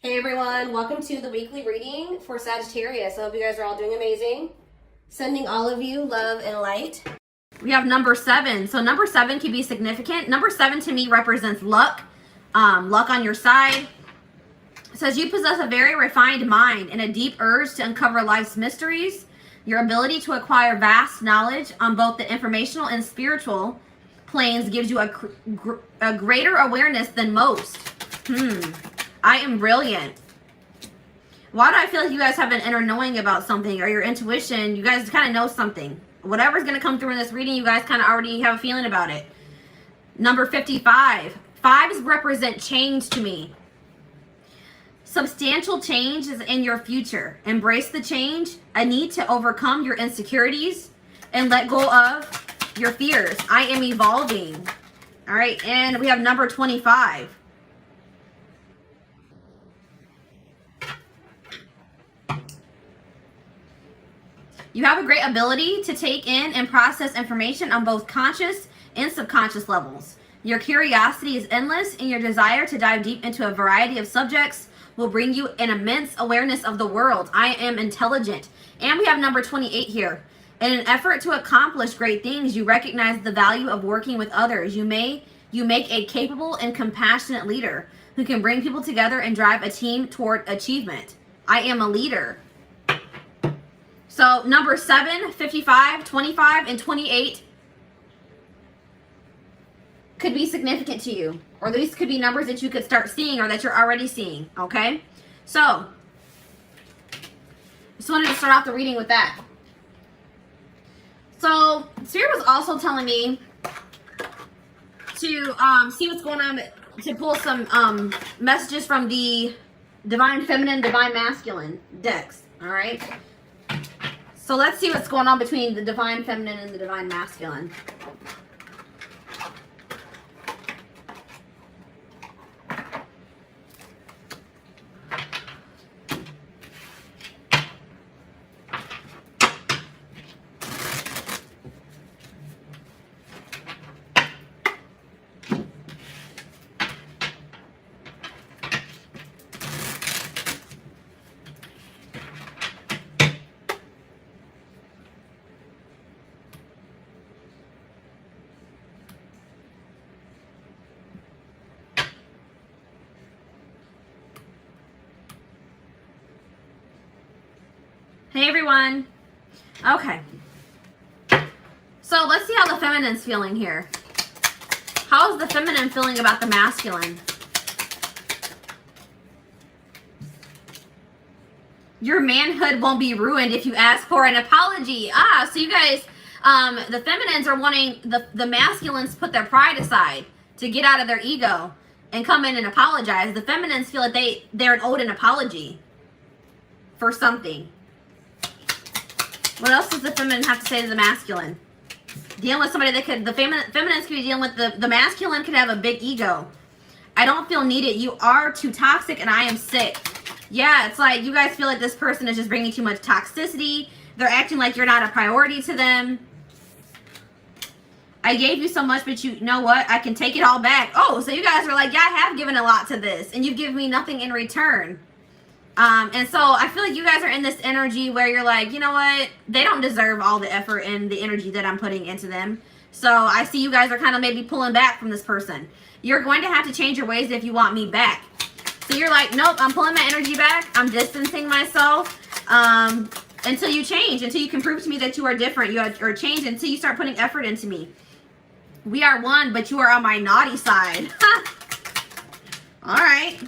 Hey everyone, welcome to the weekly reading for Sagittarius. I hope you guys are all doing amazing. Sending all of you love and light. We have number 7. So number 7 can be significant. Number 7 to me represents luck. Luck on your side. It says you possess a very refined mind and a deep urge to uncover life's mysteries. Your ability to acquire vast knowledge on both the informational and spiritual planes gives you a greater awareness than most. I am brilliant. Why do I feel like you guys have an inner knowing about something, or your intuition? You guys kind of know something. Whatever's going to come through in this reading, you guys kind of already have a feeling about it. Number 55. 5s represent change to me. Substantial change is in your future. Embrace the change. A need to overcome your insecurities and let go of your fears. I am evolving. All right, and we have number 25. You have a great ability to take in and process information on both conscious and subconscious levels. Your curiosity is endless, and your desire to dive deep into a variety of subjects will bring you an immense awareness of the world. I am intelligent. And we have number 28 here. In an effort to accomplish great things, you recognize the value of working with others. You make a capable and compassionate leader who can bring people together and drive a team toward achievement. I am a leader. So number 7, 55, 25, and 28 could be significant to you. Or these could be numbers that you could start seeing or that you're already seeing. Okay? So, just wanted to start off the reading with that. So, Spirit was also telling me to see what's going on, to pull some messages from the Divine Feminine, Divine Masculine decks. Alright? So let's see what's going on between the Divine Feminine and the Divine Masculine. Hey everyone. Okay. So let's see how the feminine's feeling here. How is the feminine feeling about the masculine? Your manhood won't be ruined if you ask for an apology. So you guys, the feminines are wanting the masculines put their pride aside to get out of their ego and come in and apologize. The feminines feel like they're owed an apology for something. What else does the feminine have to say to the masculine? Dealing with somebody that could, the feminines could be dealing with the masculine could have a big ego. I don't feel needed. You are too toxic and I am sick. Yeah, it's like you guys feel like this person is just bringing too much toxicity. They're acting like you're not a priority to them. I gave you so much, but you know what? I can take it all back. Oh, so you guys are like, yeah, I have given a lot to this and you've given me nothing in return. And so I feel like you guys are in this energy where you're like, you know what? They don't deserve all the effort and the energy that I'm putting into them. So I see you guys are kind of maybe pulling back from this person. You're going to have to change your ways if you want me back. So you're like, nope, I'm pulling my energy back. I'm distancing myself until you change, until you can prove to me that you are different. You are changed until you start putting effort into me. We are one, but you are on my naughty side. All right.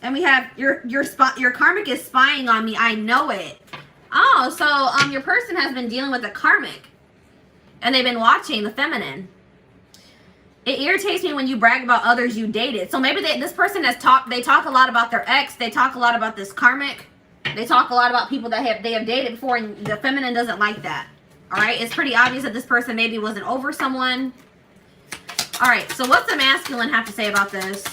And we have your karmic is spying on me. I know it. Oh, so your person has been dealing with a karmic, and they've been watching the feminine. It irritates me when you brag about others you dated. So maybe this person has talked. They talk a lot about their ex. They talk a lot about this karmic. They talk a lot about people that they have dated before, and the feminine doesn't like that. All right, it's pretty obvious that this person maybe wasn't over someone. All right, so what's the masculine have to say about this?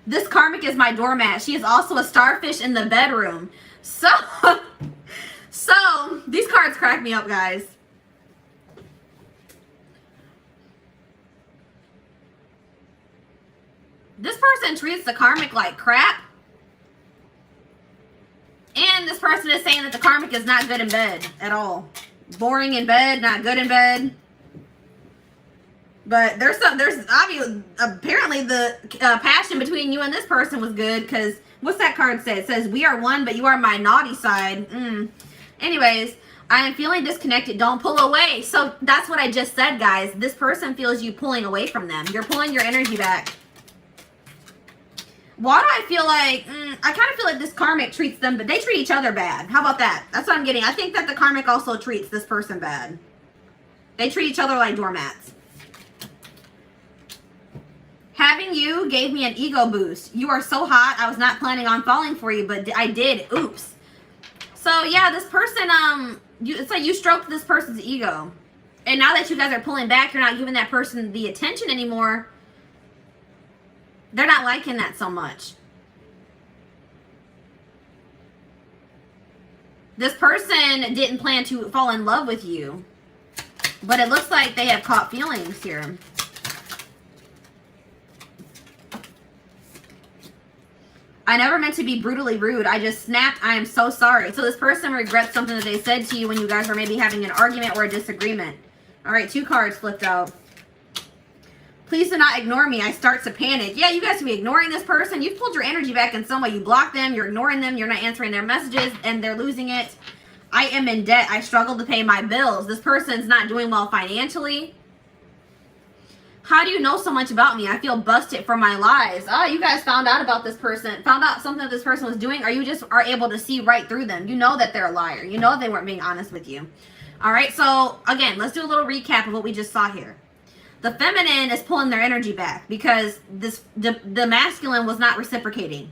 This karmic is my doormat. She is also a starfish in the bedroom. So these cards crack me up, guys. person treats the karmic like crap. And this person is saying that the karmic is not good in bed at all. Boring in bed, not good in bed. But there's obviously, apparently the passion between you and this person was good, because what's that card say? It says, we are one, but you are my naughty side. Anyways, I am feeling disconnected. Don't pull away. So that's what I just said, guys. This person feels you pulling away from them. You're pulling your energy back. Why do I feel like, I kind of feel like this karmic treats them, but they treat each other bad. How about that? That's what I'm getting. I think that the karmic also treats this person bad. They treat each other like doormats. Having you gave me an ego boost. You are so hot. I was not planning on falling for you, but I did. Oops. So yeah, this person, it's like you stroked this person's ego. And now that you guys are pulling back, you're not giving that person the attention anymore. They're not liking that so much. This person didn't plan to fall in love with you, but it looks like they have caught feelings here. I never meant to be brutally rude. I just snapped. I am so sorry. So this person regrets something that they said to you when you guys were maybe having an argument or a disagreement. All right, 2 cards flipped out. Please do not ignore me. I start to panic. Yeah, you guys can be ignoring this person. You've pulled your energy back in some way. You block them. You're ignoring them. You're not answering their messages, and they're losing it. I am in debt. I struggle to pay my bills. This person's not doing well financially. How do you know so much about me? I feel busted for my lies. Oh, you guys found out about this person. Found out something that this person was doing, or you just are able to see right through them. You know that they're a liar. You know they weren't being honest with you. All right, so again, let's do a little recap of what we just saw here. The feminine is pulling their energy back because the masculine was not reciprocating.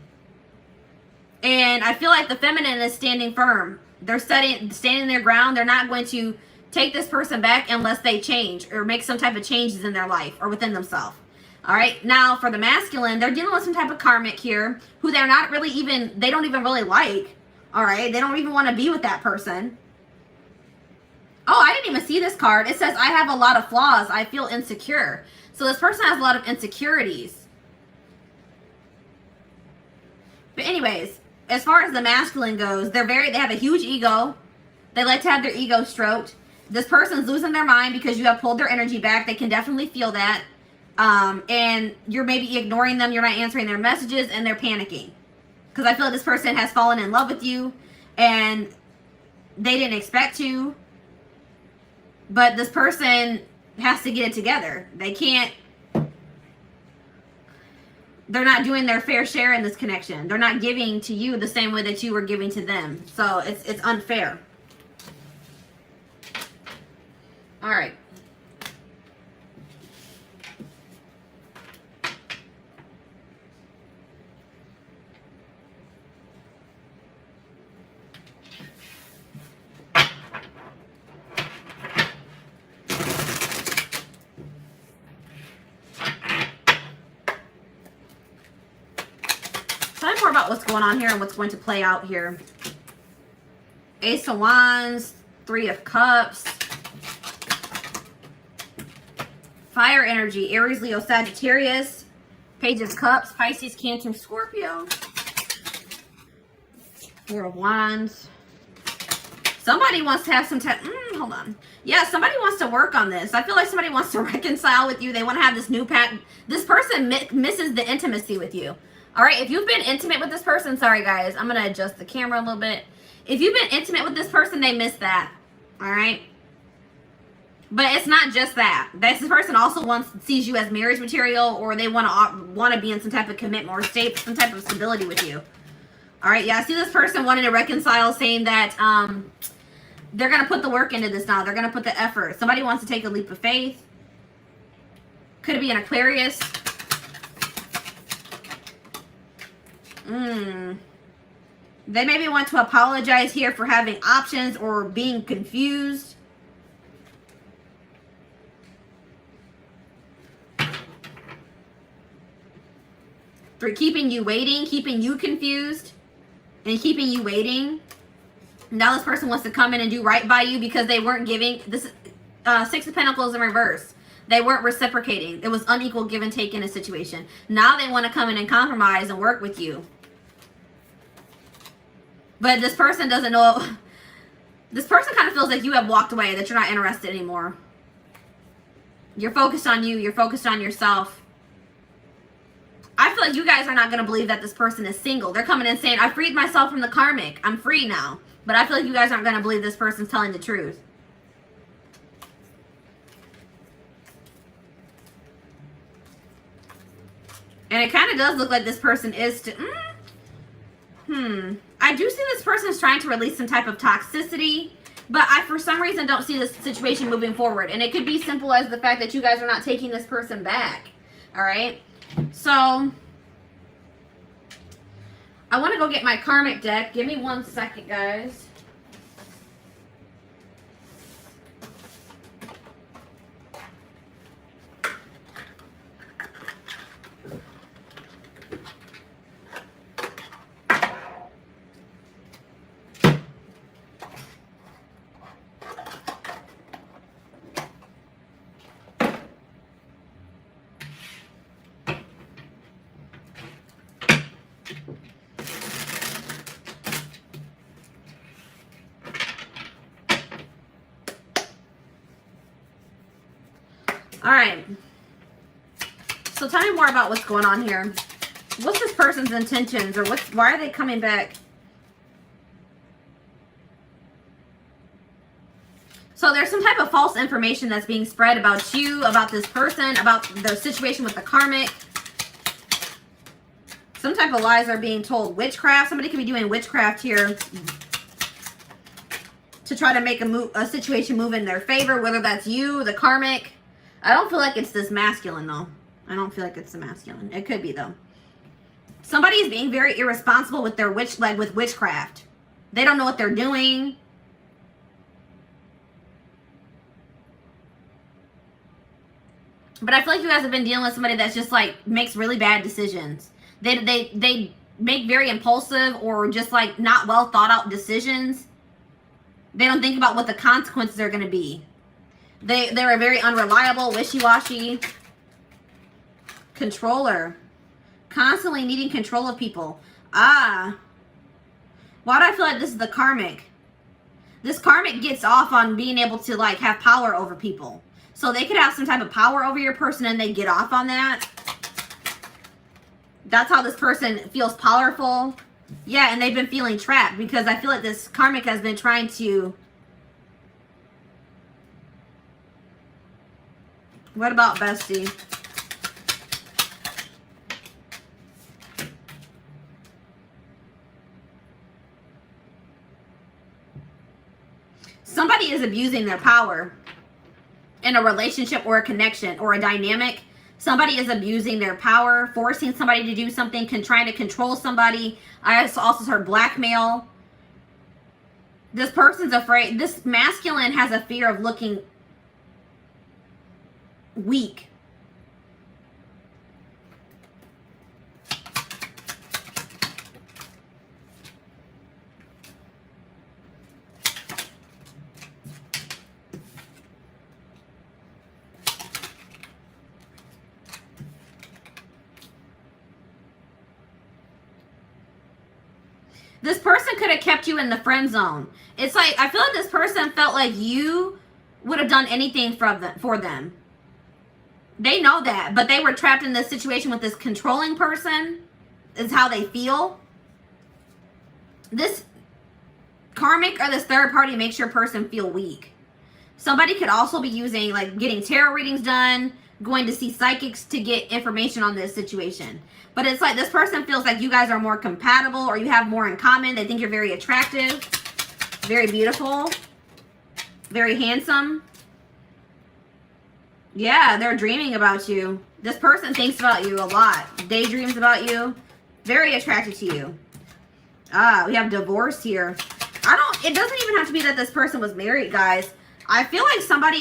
And I feel like the feminine is standing firm. They're standing their ground. They're not going to take this person back unless they change or make some type of changes in their life or within themselves. All right. Now for the masculine, they're dealing with some type of karmic here who they're not really even, they don't even really like. All right. They don't even want to be with that person. Oh, I didn't even see this card. It says, I have a lot of flaws. I feel insecure. So this person has a lot of insecurities. But anyways, as far as the masculine goes, they have a huge ego. They like to have their ego stroked. This person's losing their mind because you have pulled their energy back. They can definitely feel that. And you're maybe ignoring them. You're not answering their messages, and they're panicking. Because I feel like this person has fallen in love with you and they didn't expect to. But this person has to get it together. They can't. They're not doing their fair share in this connection. They're not giving to you the same way that you were giving to them. So it's unfair. All right. Tell me more about what's going on here and what's going to play out here. Ace of Wands, 3 of Cups. Fire energy, Aries, Leo, Sagittarius. Page of Cups, Pisces, Cancer, Scorpio. 4 of Wands. Somebody wants to have some type, hold on. Yeah, somebody wants to work on this. I feel like somebody wants to reconcile with you. They want to have this new pattern. This person misses the intimacy with you. All right, if you've been intimate with this person, sorry guys, I'm going to adjust the camera a little bit. If you've been intimate with this person, they miss that. All right. But it's not just that. This person also sees you as marriage material, or they want to be in some type of commitment or some type of stability with you. All right, yeah, I see this person wanting to reconcile, saying that they're going to put the work into this now. They're going to put the effort. Somebody wants to take a leap of faith. Could it be an Aquarius? They maybe want to apologize here for having options or being confused. For keeping you waiting, keeping you confused, and keeping you waiting. Now this person wants to come in and do right by you because they weren't giving. This 6 of Pentacles in reverse. They weren't reciprocating. It was unequal give and take in a situation. Now they want to come in and compromise and work with you. But this person doesn't know. This person kind of feels like you have walked away, that you're not interested anymore. You're focused on you. You're focused on yourself. I feel like you guys are not going to believe that this person is single. They're coming in saying, I freed myself from the karmic. I'm free now. But I feel like you guys aren't going to believe this person's telling the truth. And it kind of does look like this person is I do see this person is trying to release some type of toxicity, but I, for some reason, don't see this situation moving forward. And it could be simple as the fact that you guys are not taking this person back. All right? So, I want to go get my karmic deck. Give me 1 second, guys. All right. So tell me more about what's going on here. What's this person's intentions, or why are they coming back? So there's some type of false information that's being spread about you, about this person, about the situation with the karmic. Some type of lies are being told. Witchcraft. Somebody could be doing witchcraft here to try to make a situation move in their favor, whether that's you, the karmic. I don't feel like it's this masculine, though. I don't feel like it's the masculine. It could be, though. Somebody is being very irresponsible with their with witchcraft. They don't know what they're doing. But I feel like you guys have been dealing with somebody that's just like makes really bad decisions. They make very impulsive or just like not well thought out decisions. They don't think about what the consequences are going to be. They're a very unreliable, wishy-washy controller. Constantly needing control of people. Why do I feel like this is the karmic? This karmic gets off on being able to like have power over people. So they could have some type of power over your person and they get off on that. That's how this person feels powerful. Yeah, and they've been feeling trapped because I feel like this karmic has been trying to... What about bestie? Somebody is abusing their power in a relationship or a connection or a dynamic. Somebody is abusing their power, forcing somebody to do something, trying to control somebody. I also heard blackmail. This person's afraid. This masculine has a fear of looking weak. This person could have kept you in the friend zone. It's like, I feel like this person felt like you would have done anything for them. They know that, but they were trapped in this situation with this controlling person, is how they feel. This karmic or this third party makes your person feel weak. Somebody could also be using, like, getting tarot readings done, going to see psychics to get information on this situation. But it's like this person feels like you guys are more compatible or you have more in common. They think you're very attractive, very beautiful, very handsome. Yeah, they're dreaming about you. This person thinks about you a lot. Daydreams about you. Very attracted to you. We have divorce here. It doesn't even have to be that this person was married, guys. I feel like somebody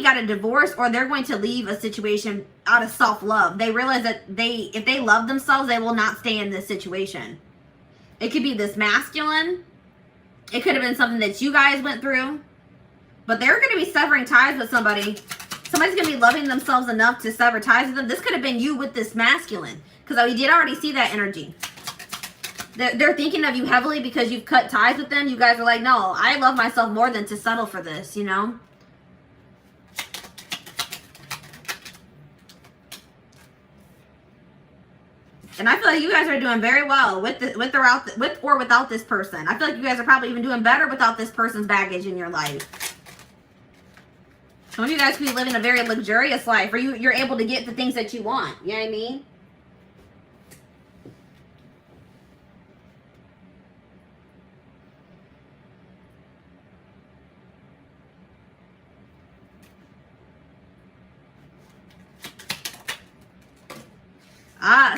got a divorce or they're going to leave a situation out of self-love. They realize that if they love themselves, they will not stay in this situation. It could be this masculine. It could have been something that you guys went through. But they're going to be severing ties with somebody. Somebody's going to be loving themselves enough to sever ties with them. This could have been you with this masculine. Because we did already see that energy. They're thinking of you heavily because you've cut ties with them. You guys are like, no, I love myself more than to settle for this, you know? And I feel like you guys are doing very well with or without this person. I feel like you guys are probably even doing better without this person's baggage in your life. Some of you guys could be living a very luxurious life, or you're able to get the things that you want. You know what I mean?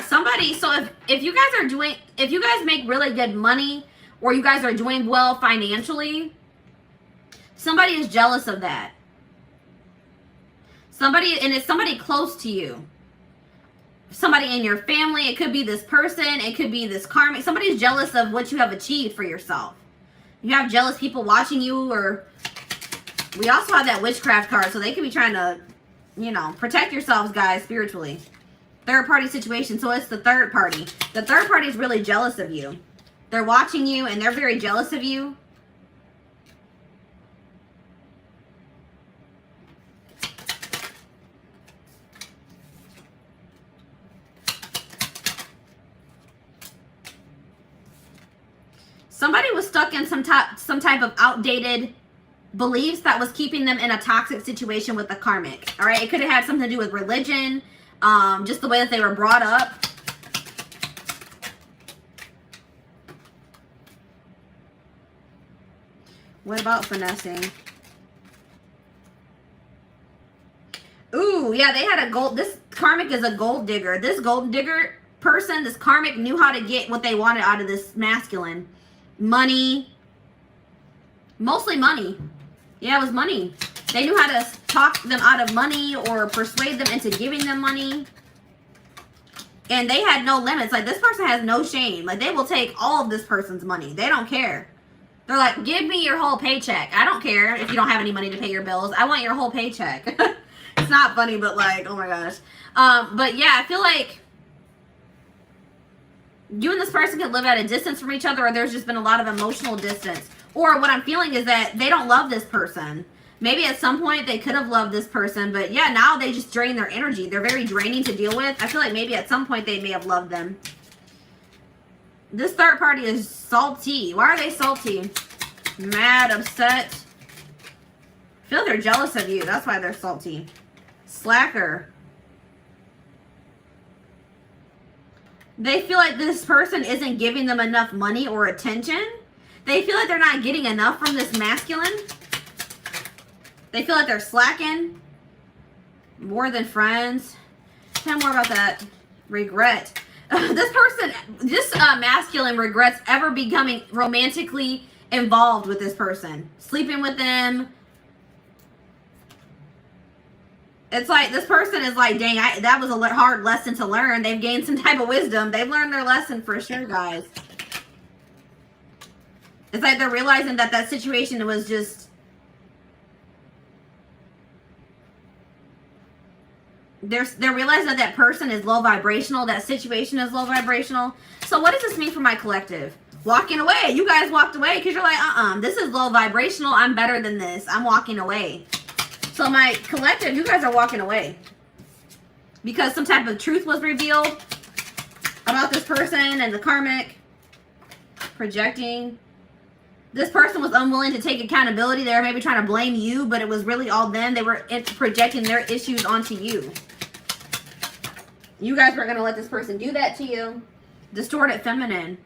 Somebody, so if you guys make really good money, or you guys are doing well financially, somebody is jealous of that. Somebody, and it's somebody close to you. Somebody in your family, it could be this person, it could be this karmic. Somebody's jealous of what you have achieved for yourself. You have jealous people watching you, or we also have that witchcraft card, so they could be trying to, you know, protect yourselves, guys, spiritually. Third party situation, so it's the third party. The third party is really jealous of you. They're watching you and they're very jealous of you. Somebody was stuck in some type of outdated beliefs that was keeping them in a toxic situation with the karmic. All right, it could have had something to do with religion. Just the way that they were brought up. What about finessing? Ooh, yeah, they had a gold. This karmic is a gold digger. This gold digger person, this karmic, knew how to get what they wanted out of this masculine. Money. Mostly money. Yeah, it was money. They knew how to talk them out of money or persuade them into giving them money. And they had no limits. Like, this person has no shame. Like, they will take all of this person's money. They don't care. They're like, give me your whole paycheck. I don't care if you don't have any money to pay your bills. I want your whole paycheck. It's not funny, but like, oh my gosh. But yeah, I feel like you and this person could live at a distance from each other, or there's just been a lot of emotional distance. Or what I'm feeling is that they don't love this person. Maybe at some point they could have loved this person, but yeah, now they just drain their energy. They're very draining to deal with. I feel like maybe at some point they may have loved them. This third party is salty. Why are they salty? Mad, upset. I feel like they're jealous of you. That's why they're salty. Slacker. They feel like this person isn't giving them enough money or attention. They feel like they're not getting enough from this masculine. They feel like they're slacking. More than friends. Tell me more about that. Regret. This masculine regrets ever becoming romantically involved with this person. Sleeping with them. It's like this person is like, dang, that was a hard lesson to learn. They've gained some type of wisdom. They've learned their lesson for sure, guys. It's like they're realizing that that situation was just... They're realizing that that person is low vibrational. That situation is low vibrational. So what does this mean for my collective? Walking away. You guys walked away because you're like, this is low vibrational. I'm better than this. I'm walking away. So my collective, you guys are walking away. Because some type of truth was revealed about this person and the karmic. Projecting. This person was unwilling to take accountability. They were maybe trying to blame you, but it was really all them. They were projecting their issues onto you. You guys weren't going to let this person do that to you. Distorted feminine.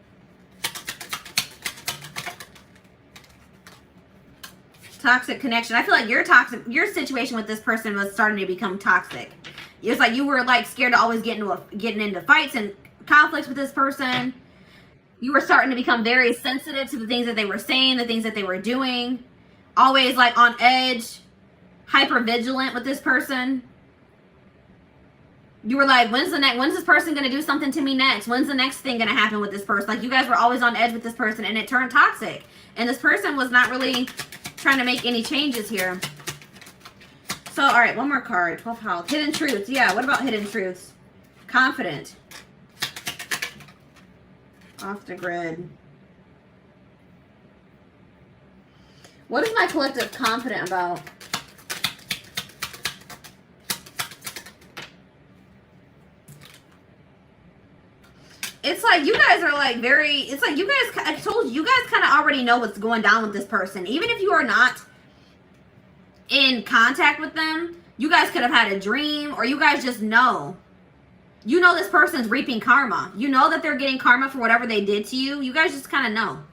Toxic connection. I feel like your situation with this person was starting to become toxic. It's like you were like scared to always getting into fights and conflicts with this person. You were starting to become very sensitive to the things that they were saying, the things that they were doing. Always like on edge, hyper vigilant with this person. You were like, when's this person going to do something to me next? When's the next thing going to happen with this person? Like, you guys were always on edge with this person, and it turned toxic. And this person was not really trying to make any changes here. So, all right, one more card. 12th house. Hidden truths. Yeah, what about hidden truths? Confident. Off the grid. What is my collective confident about? It's like you guys are like very, it's like you guys, I told you guys kind of already know what's going down with this person. Even if you are not in contact with them, you guys could have had a dream, or you guys just know. You know this person's reaping karma. You know that they're getting karma for whatever they did to you. You guys just kind of know.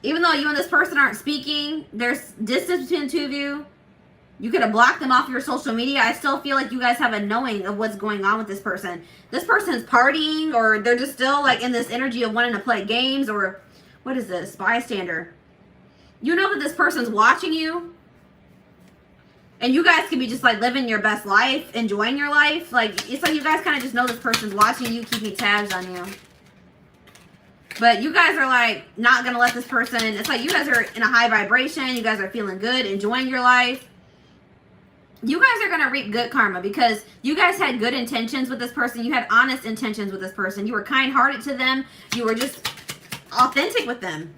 Even though you and this person aren't speaking, there's distance between the two of you. You could have blocked them off your social media. I still feel like you guys have a knowing of what's going on with this person. This person's partying, or they're just still like in this energy of wanting to play games, or what is this? Bystander. You know that this person's watching you. And you guys could be just like living your best life, enjoying your life. Like, it's like you guys kind of just know this person's watching you, keeping tabs on you. But you guys are like not going to let this person, it's like you guys are in a high vibration. You guys are feeling good, enjoying your life. You guys are going to reap good karma because you guys had good intentions with this person. You had honest intentions with this person. You were kind-hearted to them. You were just authentic with them.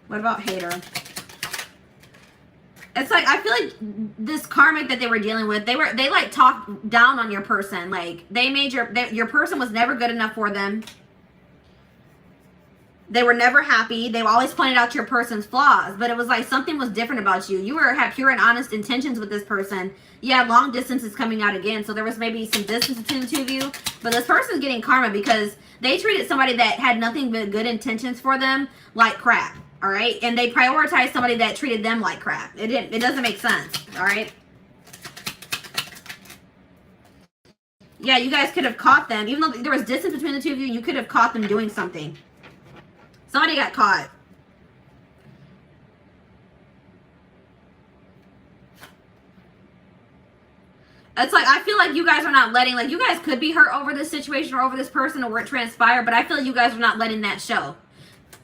What about hater? It's like, I feel like this karmic that they were dealing with, they like talked down on your person. Like, they made your person was never good enough for them. They were never happy. They always pointed out your person's flaws, but it was like something was different about you. You had pure and honest intentions with this person. Yeah, long distance is coming out again, so there was maybe some distance between the two of you. But this person's getting karma because they treated somebody that had nothing but good intentions for them like crap. All right, and they prioritized somebody that treated them like crap. It doesn't make sense. All right. Yeah, you guys could have caught them, even though there was distance between the two of you. You could have caught them doing something. Somebody got caught. It's like, I feel like you guys are not letting, like, you guys could be hurt over this situation or over this person or what transpired, but I feel like you guys are not letting that show.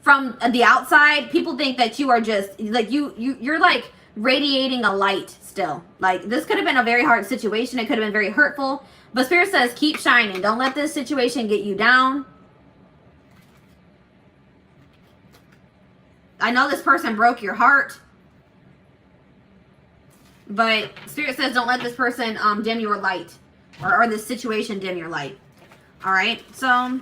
From the outside, people think that you are just, like, you're like radiating a light still. Like, this could have been a very hard situation. It could have been very hurtful. But Spirit says, keep shining. Don't let this situation get you down. I know this person broke your heart. But Spirit says, don't let this person dim your light. Or this situation dim your light. All right, so...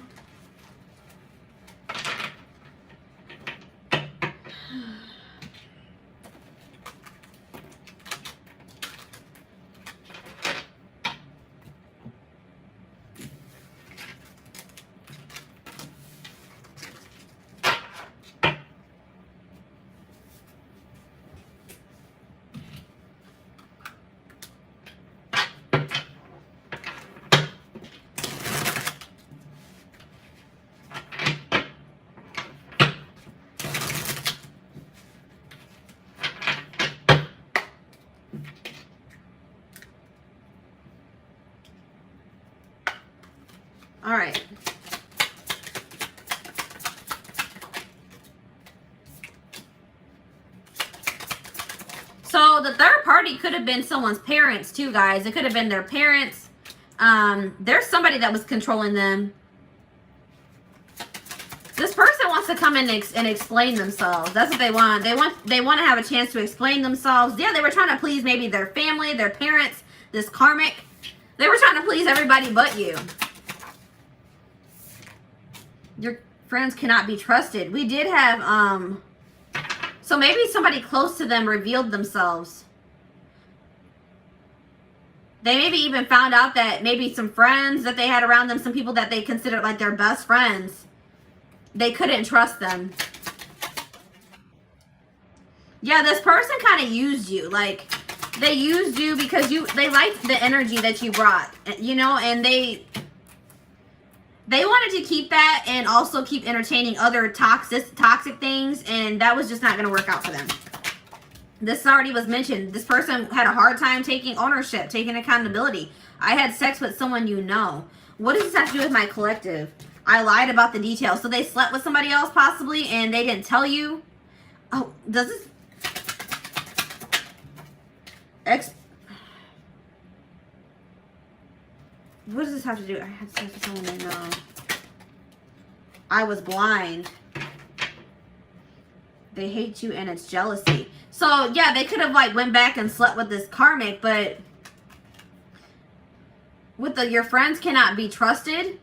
All right. So the third party could have been someone's parents too, guys. It could have been their parents. There's somebody that was controlling them. This person wants to come in and explain themselves. That's what they want. They want to have a chance to explain themselves. Yeah, they were trying to please maybe their family, their parents, this karmic. They were trying to please everybody but you. Your friends cannot be trusted. We did have, so maybe somebody close to them revealed themselves. They maybe even found out that maybe some friends that they had around them, some people that they considered like their best friends, they couldn't trust them. Yeah, this person kind of used you. Like, they used you because they liked the energy that you brought, you know, and they wanted to keep that and also keep entertaining other toxic things, and that was just not going to work out for them. This already was mentioned. This person had a hard time taking ownership, taking accountability. I had sex with someone you know. What does this have to do with my collective? I lied about the details. So they slept with somebody else possibly and they didn't tell you. Oh, does this... What does this have to do? I had to say to someone I know. I was blind. They hate you and it's jealousy. So, yeah, they could have, like, went back and slept with this karmic, but with your friends cannot be trusted.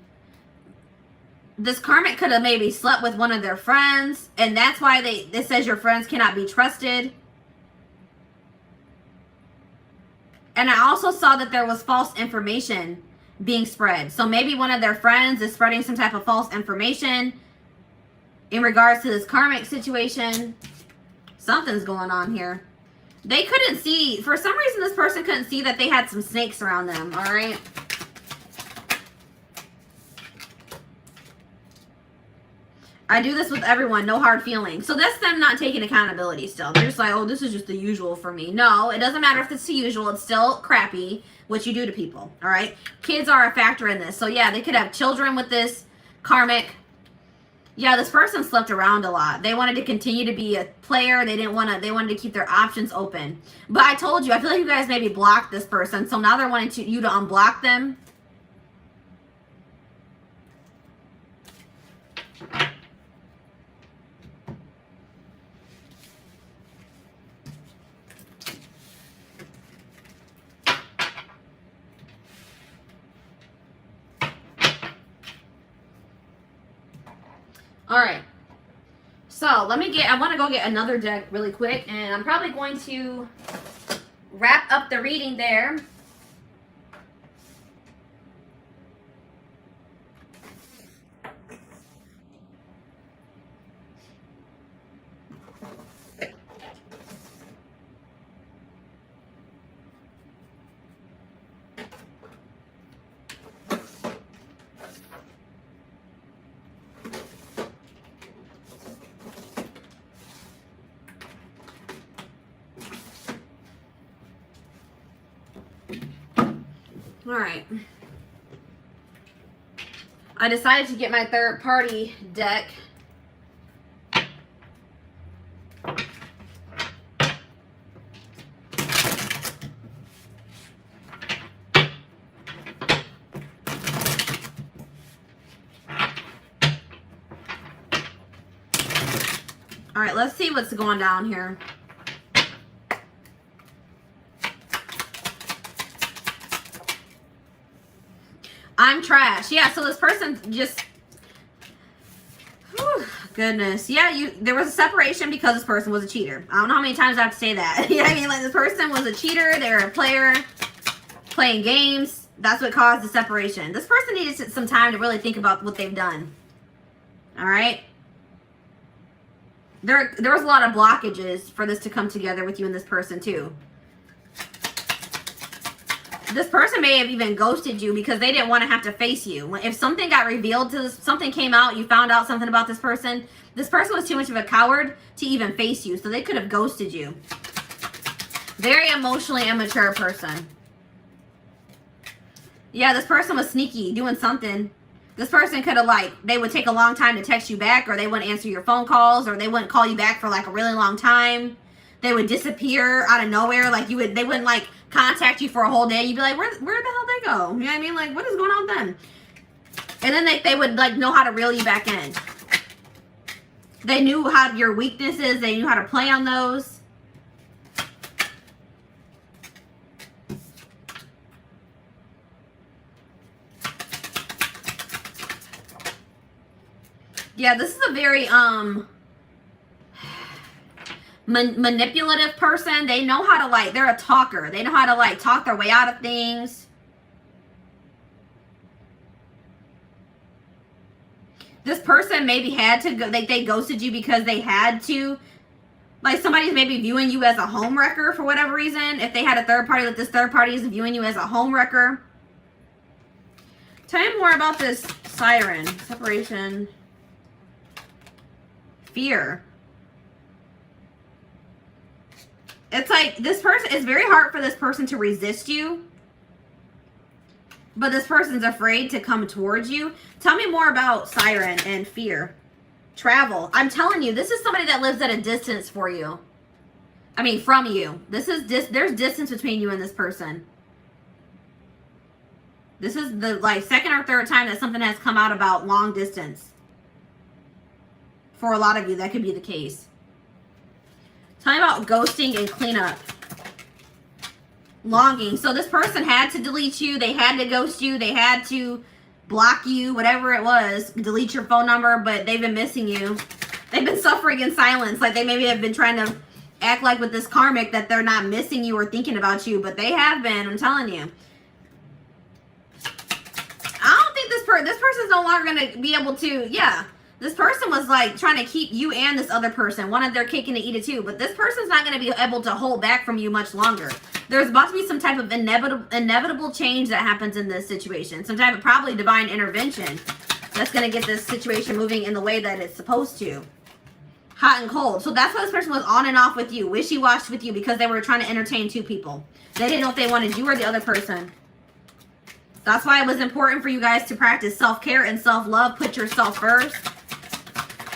This karmic could have maybe slept with one of their friends, and that's why it says your friends cannot be trusted. And I also saw that there was false information being spread. So maybe one of their friends is spreading some type of false information in regards to this karmic situation. Something's going on here. They couldn't see, for some reason this person couldn't see that they had some snakes around them, all right? I do this with everyone, no hard feelings. So that's them not taking accountability still. They're just like, oh, this is just the usual for me. No, it doesn't matter if it's the usual. It's still crappy what you do to people, all right? Kids are a factor in this. So yeah, they could have children with this karmic. Yeah, this person slept around a lot. They wanted to continue to be a player. They wanted to keep their options open. But I told you, I feel like you guys maybe blocked this person. So now they're wanting you to unblock them. All right, so I want to go get another deck really quick, and I'm probably going to wrap up the reading there. All right. I decided to get my third party deck. All right, let's see what's going down here. I'm trash. Yeah, so this person just... Whew, goodness. Yeah, there was a separation because this person was a cheater. I don't know how many times I have to say that. You know what I mean? Like, this person was a cheater. They were a player playing games. That's what caused the separation. This person needed some time to really think about what they've done. All right? There was a lot of blockages for this to come together with you and this person, too. This person may have even ghosted you because they didn't want to have to face you. If something got revealed to this, something came out, you found out something about this person was too much of a coward to even face you. So they could have ghosted you. Very emotionally immature person. Yeah, this person was sneaky, doing something. This person could have, they would take a long time to text you back, or they wouldn't answer your phone calls, or they wouldn't call you back for a really long time. They would disappear out of nowhere. They wouldn't contact you for a whole day. You'd be like, where the hell did they go? You know what I mean? What is going on with them? And then they would know how to reel you back in. They knew how your weaknesses. They knew how to play on those. Yeah, this is a very manipulative person. They know how to they're a talker. They know how to talk their way out of things. This person maybe had to go, they ghosted you because they had to. Somebody's maybe viewing you as a homewrecker for whatever reason. If they had a third party, this third party is viewing you as a homewrecker. Tell me more about this siren. Separation. Fear. It's this person, it's very hard for this person to resist you. But this person's afraid to come towards you. Tell me more about Siren and fear. Travel. I'm telling you, this is somebody that lives at a distance for you. I mean, from you. There's distance between you and this person. This is the like second or third time that something has come out about long distance. For a lot of you, that could be the case. Tell me about ghosting and cleanup. Longing. So this person had to delete you. They had to ghost you. They had to block you, whatever it was. Delete your phone number, but they've been missing you. They've been suffering in silence. Like they maybe have been trying to act like with this karmic that they're not missing you or thinking about you, but they have been. I'm telling you. I don't think this person's no longer going to be able to, yeah. This person was like trying to keep you and this other person, wanted their cake and to eat it too. But this person's not going to be able to hold back from you much longer. There's about to be some type of inevitable change that happens in this situation. Some type of probably divine intervention that's going to get this situation moving in the way that it's supposed to. Hot and cold. So that's why this person was on and off with you, wishy-washy with you, because they were trying to entertain two people. They didn't know if they wanted you or the other person. That's why it was important for you guys to practice self-care and self-love. Put yourself first.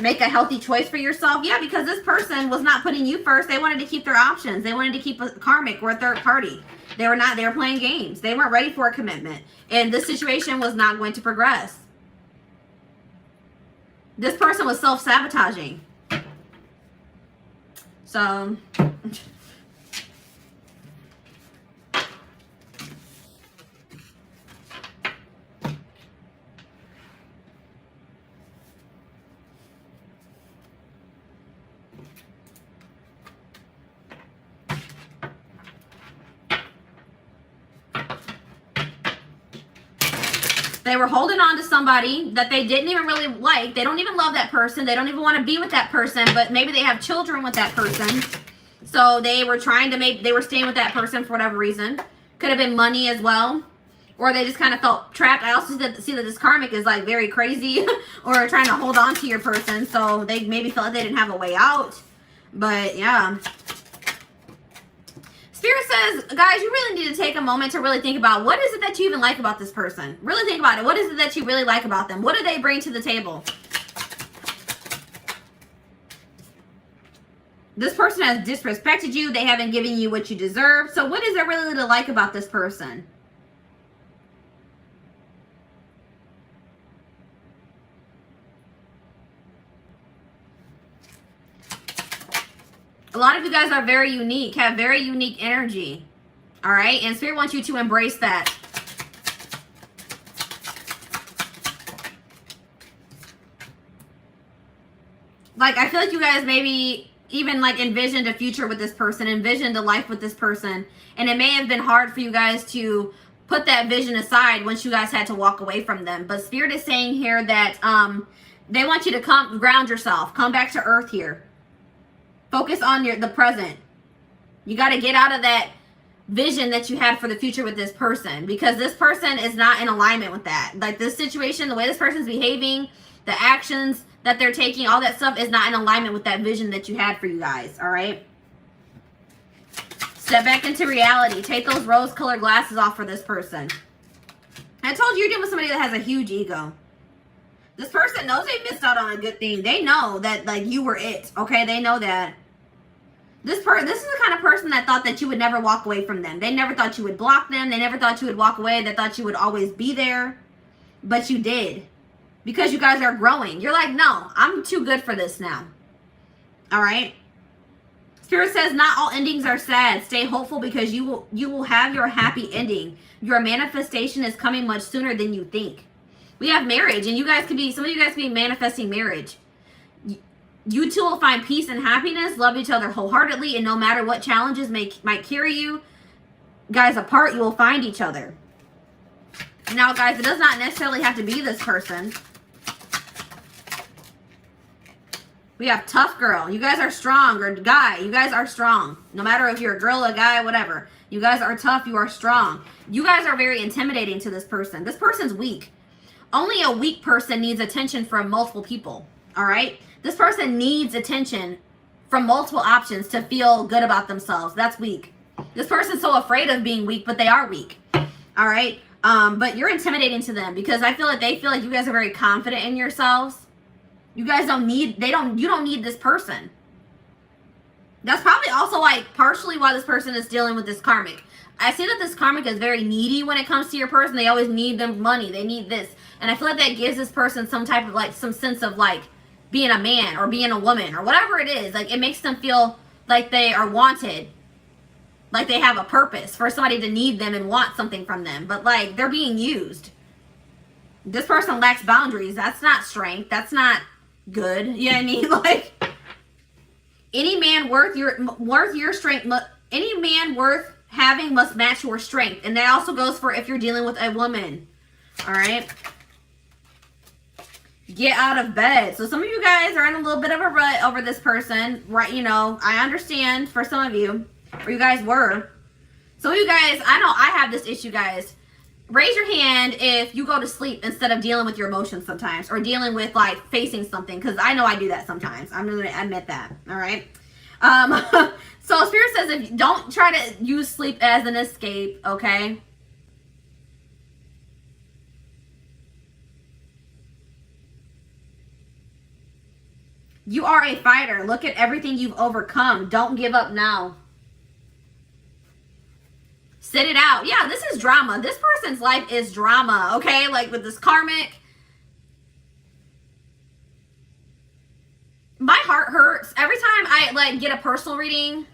Make a healthy choice for yourself. Yeah, because this person was not putting you first. They wanted to keep their options. They wanted to keep a karmic or a third party. They were playing games. They weren't ready for a commitment. And this situation was not going to progress. This person was self-sabotaging. So... they were holding on to somebody that they didn't even really like. They don't even love that person. They don't even want to be with that person, but maybe they have children with that person. So they were trying to they were staying with that person for whatever reason. Could have been money as well. Or they just kind of felt trapped. I also see that this karmic is like very crazy or trying to hold on to your person. So they maybe felt like they didn't have a way out. But yeah. Spirit says, guys, you really need to take a moment to really think about what is it that you even like about this person. Really think about it. What is it that you really like about them? What do they bring to the table? This person has disrespected you. They haven't given you what you deserve. So what is there really to like about this person? A lot of you guys are very unique, have very unique energy. All right? And Spirit wants you to embrace that. Like, I feel like you guys maybe even like envisioned a future with this person, envisioned a life with this person. And it may have been hard for you guys to put that vision aside once you guys had to walk away from them. But Spirit is saying here that they want you to come ground yourself. Come back to earth here. Focus on the present. You got to get out of that vision that you had for the future with this person, because this person is not in alignment with that. Like this situation, the way this person's behaving, the actions that they're taking, all that stuff is not in alignment with that vision that you had for you guys. All right. Step back into reality. Take those rose-colored glasses off for this person. I told you you're dealing with somebody that has a huge ego. This person knows they missed out on a good thing. They know that like you were it. Okay, they know that. This is the kind of person that thought that you would never walk away from them. They never thought you would block them. They never thought you would walk away. They thought you would always be there. But you did. Because you guys are growing. You're like, no, I'm too good for this now. All right? Spirit says not all endings are sad. Stay hopeful because you will have your happy ending. Your manifestation is coming much sooner than you think. We have marriage, and you guys could be, some of you guys could be manifesting marriage. You two will find peace and happiness, love each other wholeheartedly, and no matter what challenges might carry you guys apart, you will find each other. Now, guys, it does not necessarily have to be this person. We have tough girl. You guys are strong. Or guy, you guys are strong. No matter if you're a girl, a guy, whatever. You guys are tough. You are strong. You guys are very intimidating to this person. This person's weak. Only a weak person needs attention from multiple people. All right? This person needs attention from multiple options to feel good about themselves. That's weak. This person's so afraid of being weak, but they are weak. All right? But you're intimidating to them because I feel like they feel like you guys are very confident in yourselves. You guys don't need, you don't need this person. That's probably also like partially why this person is dealing with this karmic. I see that this karmic is very needy when it comes to your person. They always need them money. They need this. And I feel like that gives this person some type of like, some sense of like being a man or being a woman or whatever it is. Like it makes them feel like they are wanted. Like they have a purpose for somebody to need them and want something from them. But like they're being used. This person lacks boundaries. That's not strength. That's not good. You know what I mean? Like any man worth your strength, any man worth having must match your strength. And that also goes for if you're dealing with a woman. All right. Get out of bed. So some of you guys are in a little bit of a rut over this person, right? You know, I understand for some of you, or you guys were. Some of you guys, I know I have this issue, guys. Raise your hand if you go to sleep instead of dealing with your emotions sometimes, or dealing with like facing something, because I know I do that sometimes. I'm going to admit that. All right. So Spirit says, if don't try to use sleep as an escape, okay? You are a fighter. Look at everything you've overcome. Don't give up now. Sit it out. Yeah, this is drama. This person's life is drama, okay? Like with this karmic. My heart hurts. Every time I like get a personal reading,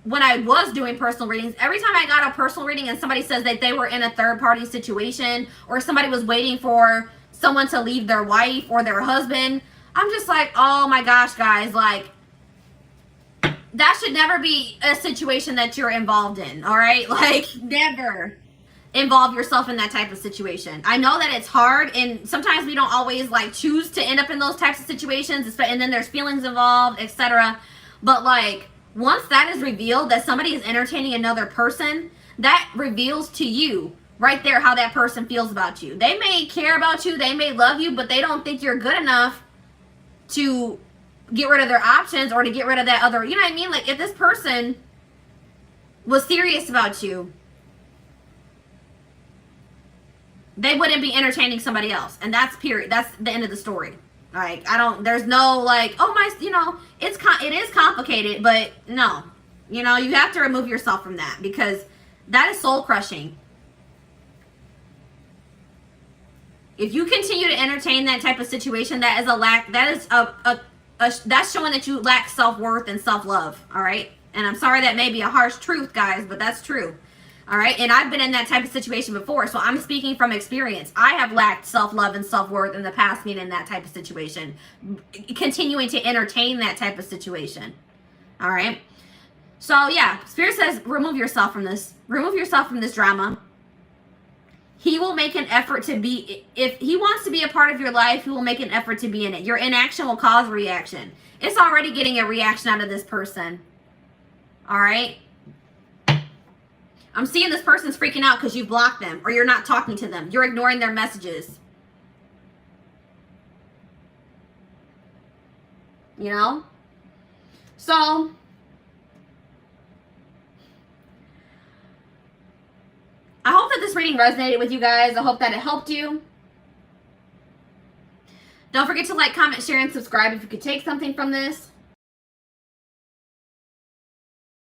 when I was doing personal readings, every time I got a personal reading and somebody says that they were in a third party situation or somebody was waiting for someone to leave their wife or their husband, I'm just like, oh my gosh, guys, like, that should never be a situation that you're involved in, all right? Like, never involve yourself in that type of situation. I know that it's hard, and sometimes we don't always, like, choose to end up in those types of situations, and then there's feelings involved, etc. But, like, once that is revealed, that somebody is entertaining another person, that reveals to you right there how that person feels about you. They may care about you, they may love you, but they don't think you're good enough to get rid of their options or to get rid of that other, you know what I mean? Like if this person was serious about you, they wouldn't be entertaining somebody else. And that's period. That's the end of the story. Like there's no like, oh my, you know, it is complicated, but no, you know, you have to remove yourself from that because that is soul crushing. If you continue to entertain that type of situation, that is a lack, that is that's showing that you lack self-worth and self-love, all right? And I'm sorry that may be a harsh truth, guys, but that's true, all right? And I've been in that type of situation before, so I'm speaking from experience. I have lacked self-love and self-worth in the past being in that type of situation, continuing to entertain that type of situation, all right? So, yeah, Spirit says remove yourself from this. Remove yourself from this drama. He will make an effort to be, if he wants to be a part of your life, he will make an effort to be in it. Your inaction will cause reaction. It's already getting a reaction out of this person. All right? I'm seeing this person's freaking out because you blocked them or you're not talking to them. You're ignoring their messages. You know? So I hope that this reading resonated with you guys. I hope that it helped you. Don't forget to like, comment, share, and subscribe if you could take something from this.